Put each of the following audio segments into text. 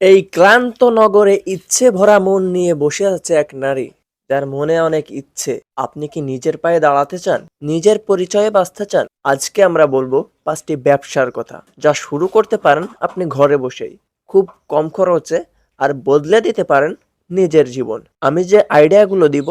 এই ক্লান্ত নগরে ইচ্ছে ভরা মন নিয়ে বসে আছে এক নারী, যার মনে অনেক ইচ্ছে। আপনি কি নিজের পায়ে দাঁড়াতে চান, নিজের পরিচয়ে বাঁচতে চান? আজকে আমরা বলবো 5টি ব্যবসার কথা, যা শুরু করতে পারেন আপনি ঘরে বসেই, খুব কম খরচে, আর বদলে দিতে পারেন নিজের জীবন। আমি যে আইডিয়াগুলো দিব,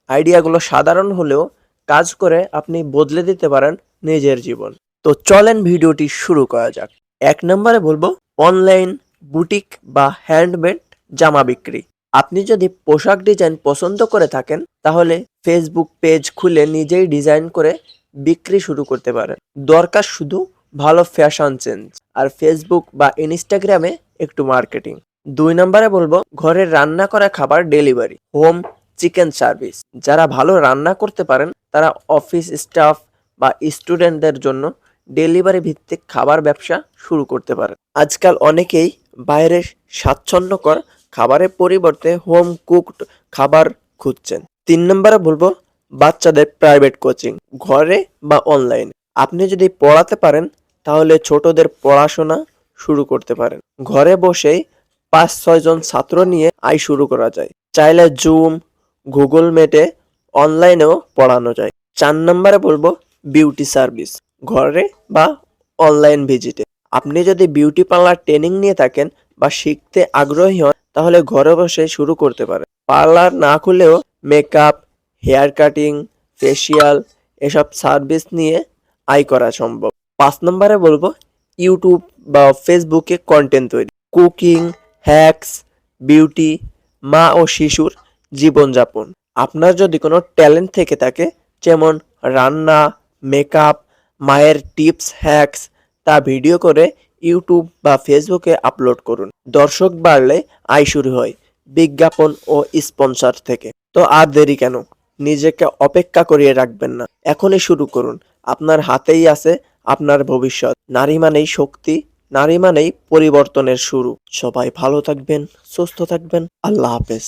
আইডিয়াগুলো সাধারণ হলেও কাজ করে আপনি বদলে দিতে পারেন নিজের জীবন। তো চলেন ভিডিওটি শুরু করা যাক। 1 নম্বরে বলবো অনলাইন বুটিক বা হ্যান্ডমেড জামা বিক্রি। আপনি যদি পোশাক ডিজাইন পছন্দ করে থাকেন, তাহলে ফেসবুক পেজ খুলে নিজেই ডিজাইন করে বিক্রি শুরু করতে পারেন। দরকার শুধু ভালো ফ্যাশন সেন্স আর ফেসবুক বা ইনস্টাগ্রামে একটু মার্কেটিং। 2 নম্বরে বলবো ঘরে রান্না করা খাবার ডেলিভারি, হোম চিকেন সার্ভিস। যারা ভালো রান্না করতে পারেন তারা অফিস স্টাফ বা স্টুডেন্টদের জন্য ডেলিভারি ভিত্তিক খাবার ব্যবসা শুরু করতে পারেন। আজকাল অনেকেই বাইরের স্বাচ্ছন্দ্যকর খাবারের পরিবর্তে হোম কুকড খাবার খুঁজছেন। 3 নম্বরে বলবো বাচ্চাদের প্রাইভেট কোচিং, ঘরে বা অনলাইন। আপনি যদি পড়াতে পারেন তাহলে ছোটদের পড়াশোনা শুরু করতে পারেন। ঘরে বসেই 5-6 জন ছাত্র নিয়ে আয় শুরু করা যায়। চাইলে জুম, গুগল মেটে অনলাইনেও পড়ানো যায়। 4 নম্বরে বলবো বিউটি সার্ভিস, ঘরে বা অনলাইন ভিজিটে। আপনি যদি বিউটি পার্লার ট্রেনিং নিয়ে থাকেন বা শিখতে আগ্রহী হন, তাহলে ঘরে বসে শুরু করতে পারেন। পার্লার না খুলেও মেকআপ, হেয়ার কাটিং, ফেসিয়াল এসব সার্ভিস নিয়ে আয় করা সম্ভব। 5 নম্বরে বলবো ইউটিউব বা ফেসবুকে কন্টেন্ট তৈরি, কুকিং, হ্যাকস, বিউটি, মা ও শিশুর জীবনযাপন। আপনার যদি কোনো ট্যালেন্ট থেকে থাকে, যেমন রান্না, মেকআপ, মায়ের টিপস, হ্যাকস, তা ভিডিও করে ইউটিউব বা ফেসবুকে আপলোড করুন। দর্শক বাড়লে আয় শুরু হয় বিজ্ঞাপন ও স্পন্সর থেকে। তো আর দেরি কেন? নিজেকে অপেক্ষা করিয়ে রাখবেন না, এখনই শুরু করুন। আপনার হাতেই আছে আপনার ভবিষ্যৎ। নারী মানেই শক্তি, নারী মানেই পরিবর্তনের শুরু। সবাই ভালো থাকবেন, সুস্থ থাকবেন। আল্লাহ হাফেজ।